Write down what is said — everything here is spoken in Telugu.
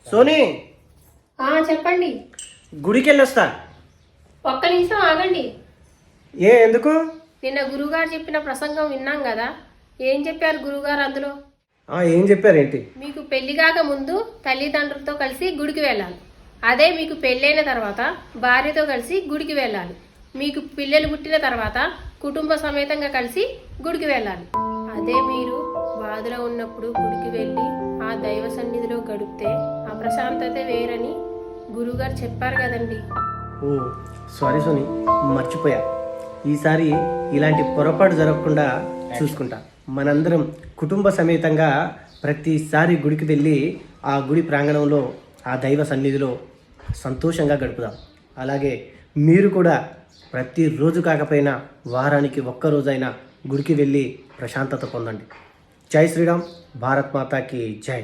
సోనీ చెప్పండి. గుడికి వెళ్ళొస్తా. ఒక్క నిమిషం ఆగండి. ఎందుకు? నిన్న గురుగారు చెప్పిన ప్రసంగం విన్నాం కదా, ఏం చెప్పారు గురుగారు అందులో? ఏం చెప్పారేంటి? మీకు పెళ్లి కాక ముందు తల్లిదండ్రులతో కలిసి గుడికి వెళ్ళాలి. అదే మీకు పెళ్ళైన తర్వాత భార్యతో కలిసి గుడికి వెళ్ళాలి. మీకు పిల్లలు పుట్టిన తర్వాత కుటుంబ సమేతంగా కలిసి గుడికి వెళ్ళాలి. అదే మీరు బాధలో ఉన్నప్పుడు గుడికి వెళ్ళి ఆ దైవ సన్నిధిలో గడిపితే ఆ ప్రశాంతత వేరని గురుగారు చెప్పారు కదండి. ఓ సారీ సోనీ, మర్చిపోయా. ఈసారి ఇలాంటి పొరపాటు జరగకుండా చూసుకుంటా. మనందరం కుటుంబ సమేతంగా ప్రతిసారి గుడికి వెళ్ళి ఆ గుడి ప్రాంగణంలో ఆ దైవ సన్నిధిలో సంతోషంగా గడుపుదాం. అలాగే మీరు కూడా ప్రతిరోజు కాకపోయినా వారానికి ఒక్కరోజైనా గుడికి వెళ్ళి ప్రశాంతత పొందండి. జై శ్రీరామ్, భారత్ మాతాకి జై.